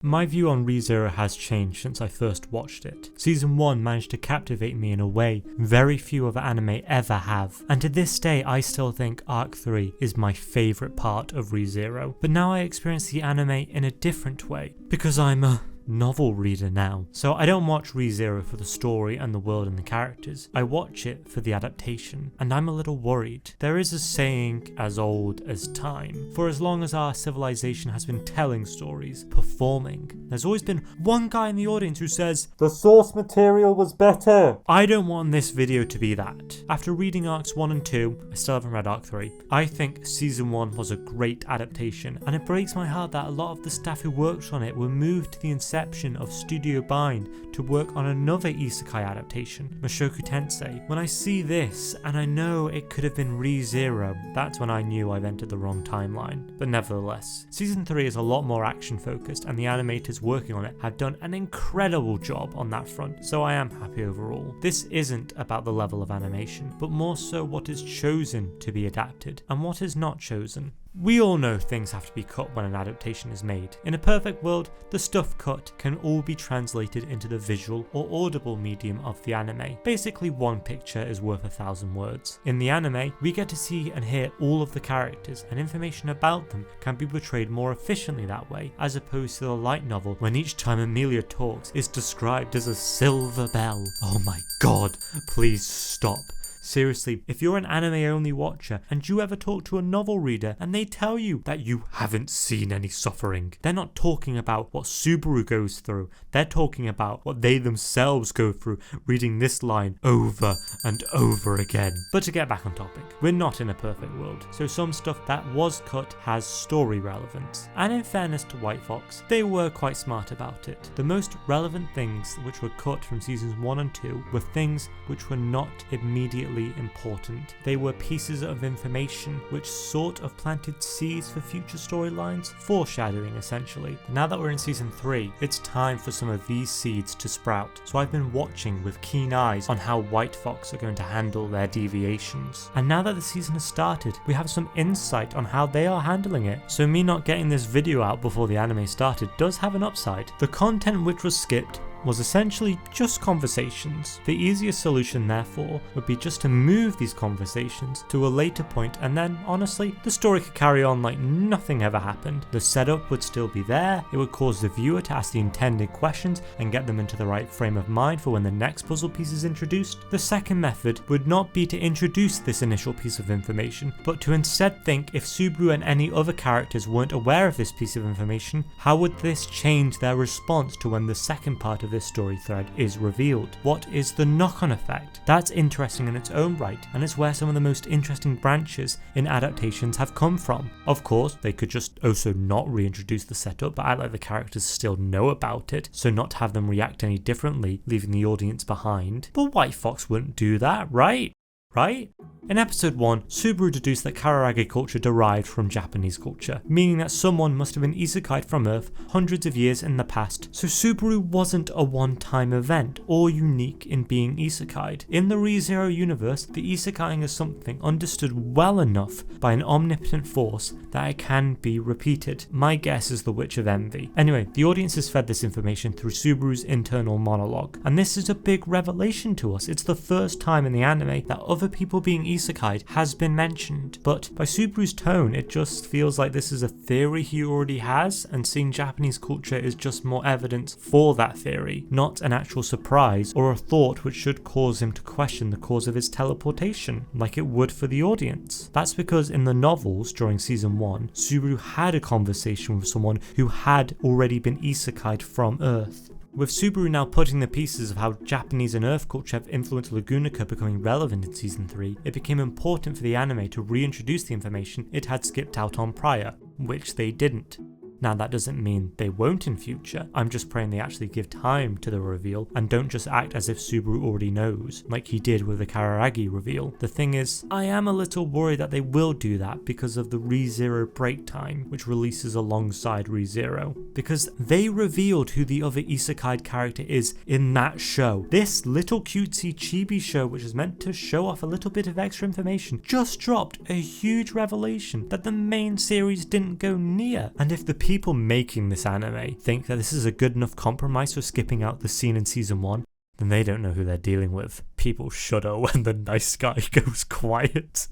My view on ReZero has changed since I first watched it. Season 1 managed to captivate me in a way very few other anime ever have, and to this day I still think Arc 3 is my favourite part of ReZero. But now I experience the anime in a different way, because I'm a novel reader now. So I don't watch ReZero for the story and the world and the characters, I watch it for the adaptation, and I'm a little worried. There is a saying as old as time. For as long as our civilization has been telling stories, performing, there's always been one guy in the audience who says, "The source material was better." I don't want this video to be that. After reading Arcs 1 and 2, I still haven't read Arc 3, I think Season 1 was a great adaptation, and it breaks my heart that a lot of the staff who worked on it were moved to the inception of Studio Bind to work on another isekai adaptation, Mushoku Tensei. When I see this, and I know it could have been ReZero, that's when I knew I've entered the wrong timeline. But nevertheless, Season 3 is a lot more action focused, and the animators working on it have done an incredible job on that front, so I am happy overall. This isn't about the level of animation, but more so what is chosen to be adapted, and what is not chosen. We all know things have to be cut when an adaptation is made. In a perfect world, the stuff cut can all be translated into the visual or audible medium of the anime. Basically, one picture is worth 1,000 words. In the anime, we get to see and hear all of the characters, and information about them can be portrayed more efficiently that way, as opposed to the light novel when each time Amelia talks is described as a silver bell. Oh my god, please stop. Seriously, if you're an anime only watcher and you ever talk to a novel reader and they tell you that you haven't seen any suffering, they're not talking about what Subaru goes through, they're talking about what they themselves go through reading this line over and over again. But to get back on topic, we're not in a perfect world, so some stuff that was cut has story relevance. And in fairness to White Fox, they were quite smart about it. The most relevant things which were cut from seasons 1 and 2 were things which were not immediately important. They were pieces of information which sort of planted seeds for future storylines, foreshadowing essentially. Now that we're in season 3, it's time for some of these seeds to sprout. So I've been watching with keen eyes on how White Fox are going to handle their deviations. And now that the season has started, we have some insight on how they are handling it. So me not getting this video out before the anime started does have an upside. The content which was skipped was essentially just conversations. The easiest solution therefore would be just to move these conversations to a later point, and then honestly the story could carry on like nothing ever happened. The setup would still be there, it would cause the viewer to ask the intended questions and get them into the right frame of mind for when the next puzzle piece is introduced. The second method would not be to introduce this initial piece of information, but to instead think if Subaru and any other characters weren't aware of this piece of information, how would this change their response to when the second part of this story thread is revealed? What is the knock-on effect? That's interesting in its own right, and it's where some of the most interesting branches in adaptations have come from. Of course, they could just also not reintroduce the setup, but act like the characters still know about it, so not have them react any differently, leaving the audience behind. But White Fox wouldn't do that, right? Right? In episode 1, Subaru deduced that Kararage culture derived from Japanese culture, meaning that someone must have been isekai'd from Earth hundreds of years in the past, so Subaru wasn't a one-time event or unique in being isekai'd. In the ReZero universe, the isekai'ing is something understood well enough by an omnipotent force that it can be repeated. My guess is the Witch of Envy. Anyway, the audience is fed this information through Subaru's internal monologue, and this is a big revelation to us. It's the first time in the anime that other people being isekai'd has been mentioned, but by Subaru's tone it just feels like this is a theory he already has, and seeing Japanese culture is just more evidence for that theory, not an actual surprise or a thought which should cause him to question the cause of his teleportation, like it would for the audience. That's because in the novels during season 1, Subaru had a conversation with someone who had already been isekai'd from Earth. With Subaru now putting the pieces of how Japanese and Earth culture have influenced Lagunica becoming relevant in season 3, it became important for the anime to reintroduce the information it had skipped out on prior, which they didn't. Now that doesn't mean they won't in future, I'm just praying they actually give time to the reveal and don't just act as if Subaru already knows, like he did with the Kararagi reveal. The thing is, I am a little worried that they will do that because of the ReZero break time, which releases alongside ReZero, because they revealed who the other isekai character is in that show. This little cutesy chibi show, which is meant to show off a little bit of extra information, just dropped a huge revelation that the main series didn't go near, and if the people making this anime think that this is a good enough compromise for skipping out the scene in season 1, then they don't know who they're dealing with. People shudder when the nice guy goes quiet.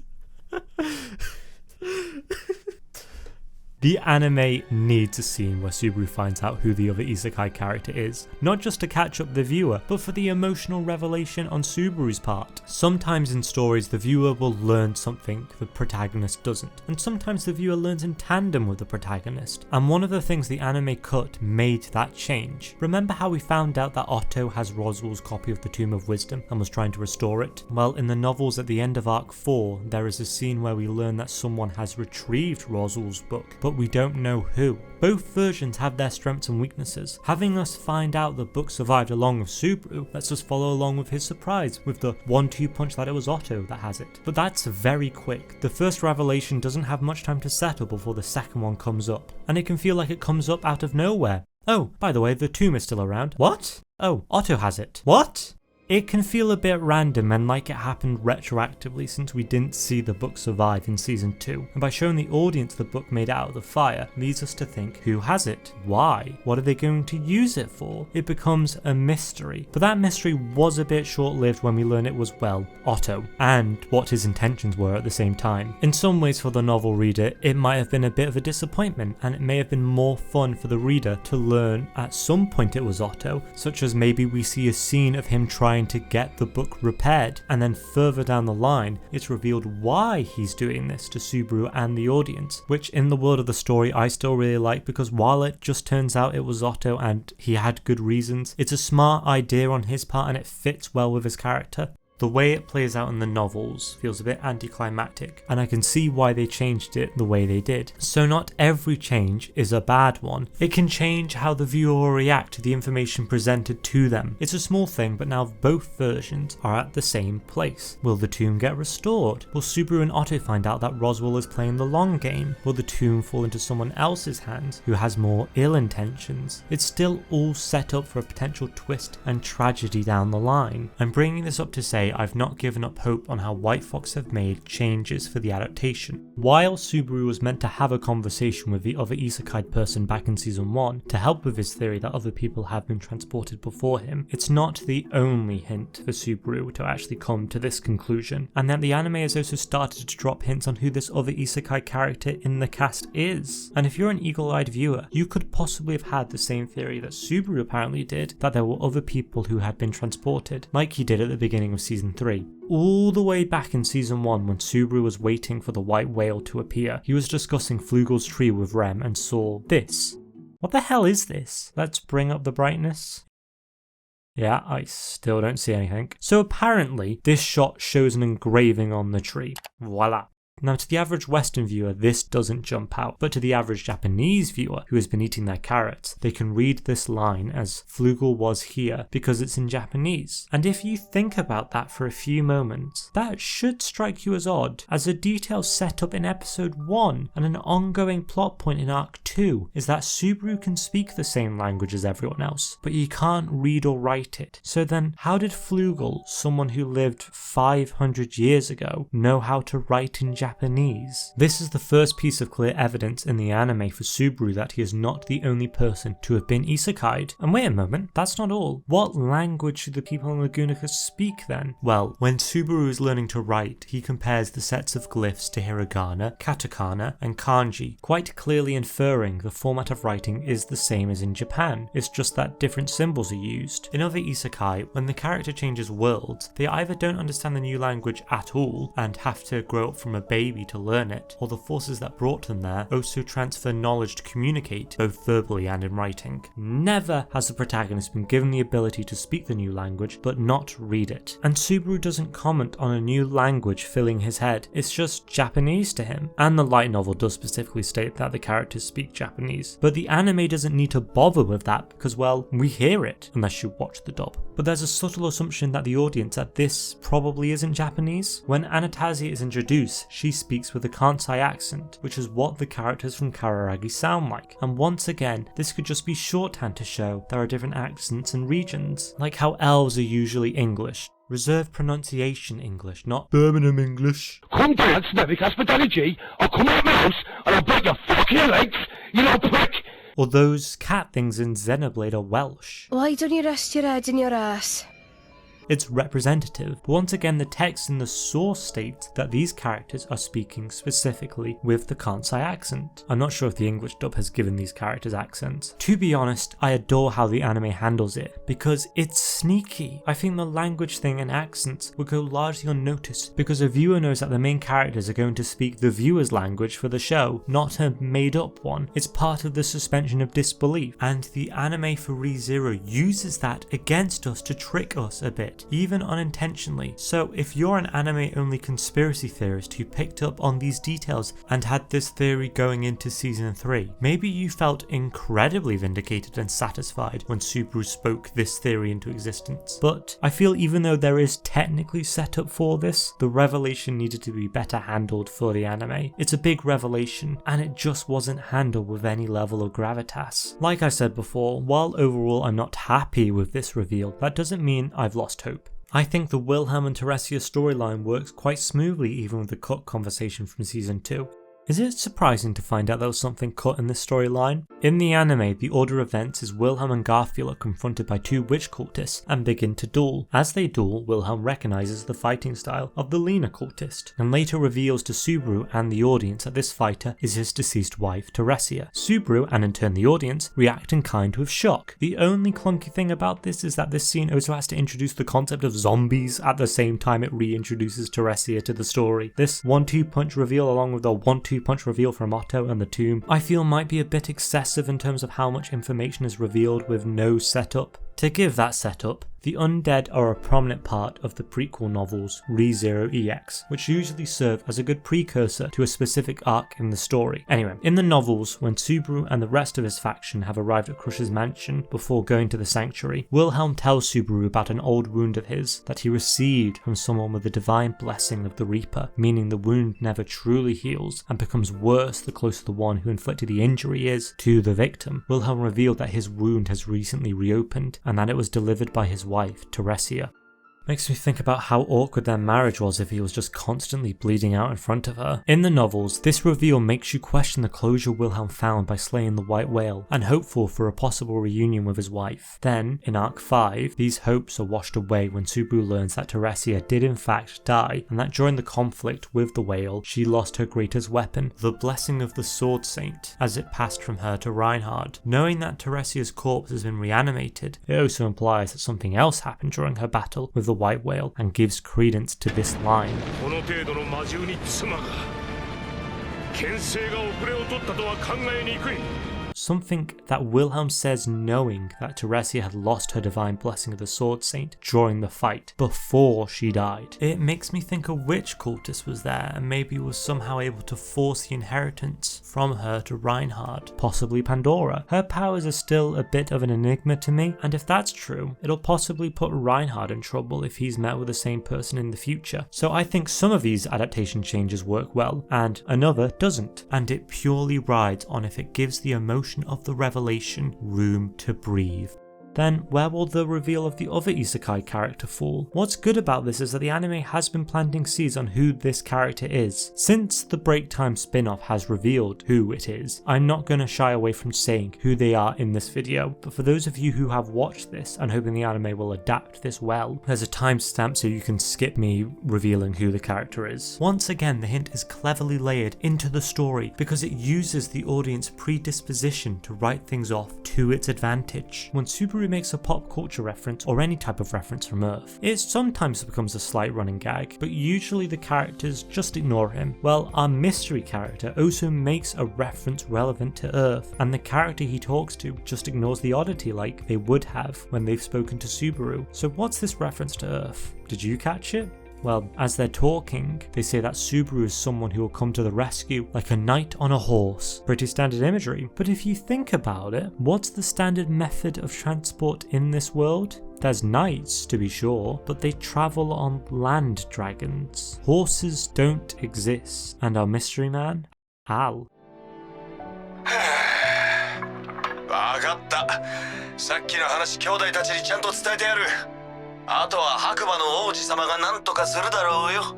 The anime needs a scene where Subaru finds out who the other isekai character is, not just to catch up the viewer, but for the emotional revelation on Subaru's part. Sometimes in stories the viewer will learn something the protagonist doesn't, and sometimes the viewer learns in tandem with the protagonist, and one of the things the anime cut made that change. Remember how we found out that Otto has Roswell's copy of the Tomb of Wisdom and was trying to restore it? Well, in the novels at the end of Arc 4, there is a scene where we learn that someone has retrieved Roswell's book, but we don't know who. Both versions have their strengths and weaknesses. Having us find out the book survived along with Subaru lets us follow along with his surprise with the 1-2 punch that it was Otto that has it. But that's very quick. The first revelation doesn't have much time to settle before the second one comes up, and it can feel like it comes up out of nowhere. Oh, by the way, the tomb is still around. What? Oh, Otto has it. What? It can feel a bit random and like it happened retroactively since we didn't see the book survive in season 2, and by showing the audience the book made out of the fire leads us to think, who has it? Why? What are they going to use it for? It becomes a mystery, but that mystery was a bit short-lived when we learn it was, well, Otto, and what his intentions were at the same time. In some ways for the novel reader, it might have been a bit of a disappointment, and it may have been more fun for the reader to learn at some point it was Otto, such as maybe we see a scene of him trying to get the book repaired, and then further down the line it's revealed why he's doing this to Subaru and the audience, which in the world of the story I still really like, because while it just turns out it was Otto and he had good reasons, it's a smart idea on his part and it fits well with his character. The way it plays out in the novels feels a bit anticlimactic, and I can see why they changed it the way they did. So not every change is a bad one. It can change how the viewer will react to the information presented to them. It's a small thing, but now both versions are at the same place. Will the tomb get restored? Will Subaru and Otto find out that Roswell is playing the long game? Will the tomb fall into someone else's hands who has more ill intentions? It's still all set up for a potential twist and tragedy down the line. I'm bringing this up to say I've not given up hope on how White Fox have made changes for the adaptation. While Subaru was meant to have a conversation with the other isekai person back in season 1 to help with his theory that other people have been transported before him, it's not the only hint for Subaru to actually come to this conclusion, and that the anime has also started to drop hints on who this other isekai character in the cast is. And if you're an eagle-eyed viewer, you could possibly have had the same theory that Subaru apparently did, that there were other people who had been transported, like he did at the beginning of season 3. All the way back in season 1 when Subaru was waiting for the white whale to appear, he was discussing Flugel's tree with Rem and saw this. What the hell is this? Let's bring up the brightness. Yeah, I still don't see anything. So apparently, this shot shows an engraving on the tree. Voila. Now to the average Western viewer this doesn't jump out, but to the average Japanese viewer who has been eating their carrots, they can read this line as Flugel was here because it's in Japanese. And if you think about that for a few moments, that should strike you as odd, as a detail set up in episode 1 and an ongoing plot point in arc 2 is that Subaru can speak the same language as everyone else, but he can't read or write it. So then how did Flugel, someone who lived 500 years ago, know how to write in Japanese? This is the first piece of clear evidence in the anime for Subaru that he is not the only person to have been isekai'd. And wait a moment, that's not all. What language should the people in Lagunica speak then? Well, when Subaru is learning to write, he compares the sets of glyphs to hiragana, katakana, and kanji, quite clearly inferring the format of writing is the same as in Japan. It's just that different symbols are used. In other isekai, when the character changes worlds, they either don't understand the new language at all and have to grow up from a baby to learn it, or the forces that brought them there also transfer knowledge to communicate, both verbally and in writing. Never has the protagonist been given the ability to speak the new language, but not read it. And Subaru doesn't comment on a new language filling his head, it's just Japanese to him. And the light novel does specifically state that the characters speak Japanese, but the anime doesn't need to bother with that because, well, we hear it, unless you watch the dub. But there's a subtle assumption that the audience that this probably isn't Japanese. When Anastasi is introduced, she speaks with a Kansai accent, which is what the characters from Kararagi sound like. And once again, this could just be shorthand to show there are different accents and regions, like how elves are usually English. Reserved pronunciation English, not Birmingham English. Come down to Snevic Hospitality, or come out my house, and I'll break your fucking legs, you little prick! Or those cat things in Xenoblade are Welsh. Why don't you rest your head in your ass? It's representative, but once again the text in the source states that these characters are speaking specifically with the Kansai accent. I'm not sure if the English dub has given these characters accents. To be honest, I adore how the anime handles it, because it's sneaky. I think the language thing and accents would go largely unnoticed, because a viewer knows that the main characters are going to speak the viewer's language for the show, not a made up one. It's part of the suspension of disbelief, and the anime for ReZero uses that against us to trick us a bit, even unintentionally. So if you're an anime only conspiracy theorist who picked up on these details and had this theory going into season 3, maybe you felt incredibly vindicated and satisfied when Subaru spoke this theory into existence. But I feel even though there is technically set up for this, the revelation needed to be better handled for the anime. It's a big revelation and it just wasn't handled with any level of gravitas. Like I said before, while overall I'm not happy with this reveal, that doesn't mean I've lost hope. I think the Wilhelm and Teresia storyline works quite smoothly even with the cut conversation from season 2. Is it surprising to find out there was something cut in this storyline? In the anime, the order of events is Wilhelm and Garfield are confronted by two witch cultists and begin to duel. As they duel, Wilhelm recognises the fighting style of the Lena cultist, and later reveals to Subaru and the audience that this fighter is his deceased wife, Teresia. Subaru, and in turn the audience, react in kind with shock. The only clunky thing about this is that this scene also has to introduce the concept of zombies at the same time it reintroduces Teresia to the story. This 1-2 punch reveal along with the 1-2 punch reveal from Otto and the tomb, I feel might be a bit excessive in terms of how much information is revealed with no setup. To give that setup, the undead are a prominent part of the prequel novels ReZero EX, which usually serve as a good precursor to a specific arc in the story. Anyway, in the novels, when Subaru and the rest of his faction have arrived at Crush's mansion before going to the sanctuary, Wilhelm tells Subaru about an old wound of his that he received from someone with the divine blessing of the Reaper, meaning the wound never truly heals and becomes worse the closer the one who inflicted the injury is to the victim. Wilhelm revealed that his wound has recently reopened and that it was delivered by his wife, Teresia. Makes me think about how awkward their marriage was if he was just constantly bleeding out in front of her. In the novels, this reveal makes you question the closure Wilhelm found by slaying the white whale, and hopeful for a possible reunion with his wife. Then, in Arc 5, these hopes are washed away when Subaru learns that Teresia did in fact die, and that during the conflict with the whale, she lost her greatest weapon, the blessing of the Sword Saint, as it passed from her to Reinhard. Knowing that Teresia's corpse has been reanimated, it also implies that something else happened during her battle with the white whale, and gives credence to this line. Something that Wilhelm says knowing that Teresia had lost her divine blessing of the Sword Saint during the fight, before she died. It makes me think a witch cultist was there and maybe was somehow able to force the inheritance from her to Reinhard, possibly Pandora. Her powers are still a bit of an enigma to me, and if that's true, it'll possibly put Reinhard in trouble if he's met with the same person in the future. So I think some of these adaptation changes work well, and another doesn't, and it purely rides on if it gives the emotion of the revelation room to breathe. Then where will the reveal of the other isekai character fall? What's good about this is that the anime has been planting seeds on who this character is. Since the Break Time spin-off has revealed who it is, I'm not going to shy away from saying who they are in this video, but for those of you who have watched this and hoping the anime will adapt this well, there's a timestamp so you can skip me revealing who the character is. Once again, the hint is cleverly layered into the story because it uses the audience predisposition to write things off to its advantage. When Subaru makes a pop culture reference or any type of reference from Earth, it sometimes becomes a slight running gag, but usually the characters just ignore him. Well, our mystery character also makes a reference relevant to Earth, and the character he talks to just ignores the oddity like they would have when they've spoken to Subaru. So what's this reference to Earth? Did you catch it? Well, as they're talking, they say that Subaru is someone who will come to the rescue, like a knight on a horse. Pretty standard imagery. But if you think about it, what's the standard method of transport in this world? There's knights, to be sure, but they travel on land dragons. Horses don't exist. And our mystery man? Al. わかった。さっきの話兄弟たちにちゃんと伝えてやる。あとは白馬の王子様が何とかするだろうよ。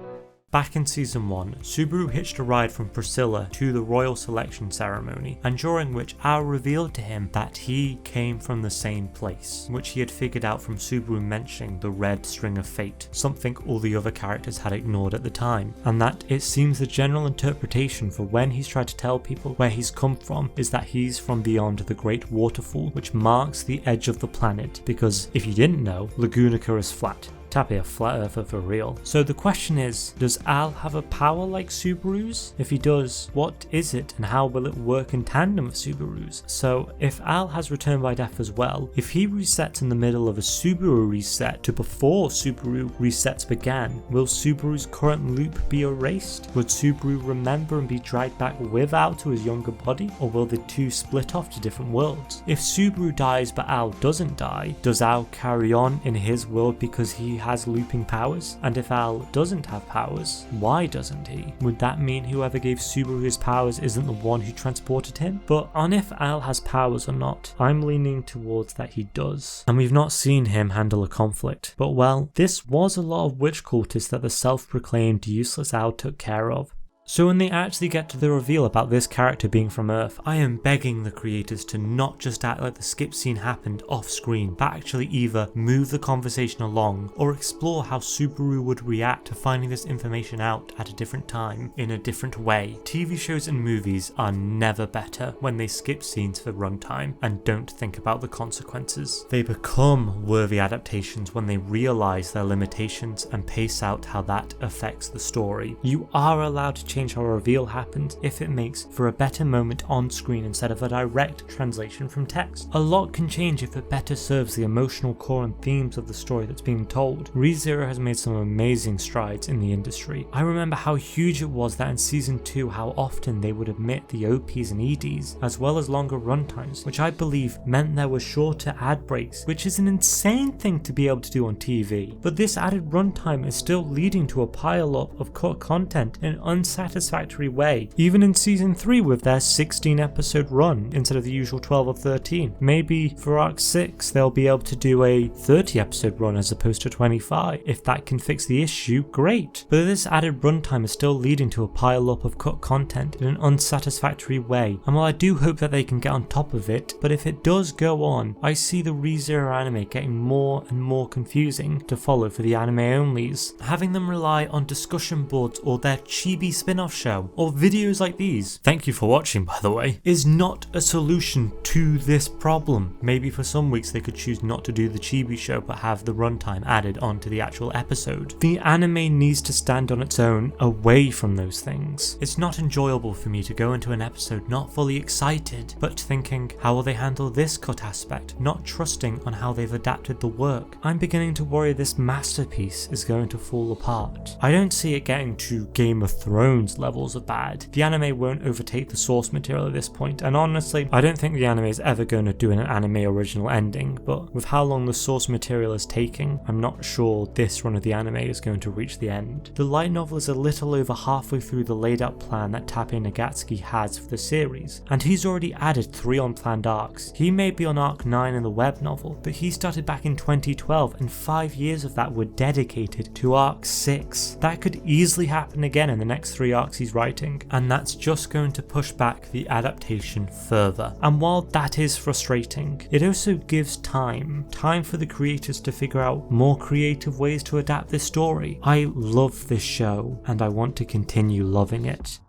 Back in season 1, Subaru hitched a ride from Priscilla to the royal selection ceremony, and during which Al revealed to him that he came from the same place, which he had figured out from Subaru mentioning the red string of fate, something all the other characters had ignored at the time, and that it seems the general interpretation for when he's tried to tell people where he's come from is that he's from beyond the Great Waterfall, which marks the edge of the planet, because if you didn't know, Lagunica is flat. Tappy a flat earther for real. So the question is, does Al have a power like Subaru's? If he does, what is it and how will it work in tandem with Subaru's? So if Al has Return by Death as well, if he resets in the middle of a Subaru reset to before Subaru resets began, will Subaru's current loop be erased? Would Subaru remember and be dragged back with Al to his younger body? Or will the two split off to different worlds? If Subaru dies but Al doesn't die, does Al carry on in his world because he has looping powers? And if Al doesn't have powers, why doesn't he? Would that mean whoever gave Subaru his powers isn't the one who transported him? But on if Al has powers or not, I'm leaning towards that he does. And we've not seen him handle a conflict. But well, this was a lot of witch cultists that the self-proclaimed useless Al took care of. So when they actually get to the reveal about this character being from Earth, I am begging the creators to not just act like the skip scene happened off screen, but actually either move the conversation along or explore how Subaru would react to finding this information out at a different time in a different way. TV shows and movies are never better when they skip scenes for runtime and don't think about the consequences. They become worthy adaptations when they realise their limitations and pace out how that affects the story. You are allowed to change how a reveal happens if it makes for a better moment on screen instead of a direct translation from text. A lot can change if it better serves the emotional core and themes of the story that's being told. ReZero has made some amazing strides in the industry. I remember how huge it was that in season 2 how often they would omit the OPs and EDs as well as longer runtimes, which I believe meant there were shorter ad breaks, which is an insane thing to be able to do on TV. But this added runtime is still leading to a pile up of cut content in an unsatisfactory way, even in season 3 with their 16 episode run instead of the usual 12 or 13. Maybe for arc 6 they'll be able to do a 30 episode run as opposed to 25. If that can fix the issue, great. But this added runtime is still leading to a pile up of cut content in an unsatisfactory way, and while I do hope that they can get on top of it, but if it does go on, I see the ReZero anime getting more and more confusing to follow for the anime onlys. Having them rely on discussion boards or their chibi spin-off show, or videos like these, thank you for watching by the way, is not a solution to this problem. Maybe for some weeks they could choose not to do the chibi show but have the runtime added onto the actual episode. The anime needs to stand on its own away from those things. It's not enjoyable for me to go into an episode not fully excited, but thinking, how will they handle this cut aspect, not trusting on how they've adapted the work. I'm beginning to worry this masterpiece is going to fall apart. I don't see it getting to Game of Thrones levels of bad. The anime won't overtake the source material at this point, and honestly, I don't think the anime is ever going to do an anime original ending, but with how long the source material is taking, I'm not sure this run of the anime is going to reach the end. The light novel is a little over halfway through the laid out plan that Tappy Nagatsuki has for the series, and he's already added 3 unplanned arcs. He may be on arc 9 in the web novel, but he started back in 2012 and 5 years of that were dedicated to arc 6. That could easily happen again in the next 3 arcs he's writing, and that's just going to push back the adaptation further. And while that is frustrating, it also gives time for the creators to figure out more creative ways to adapt this story. I love this show and I want to continue loving it.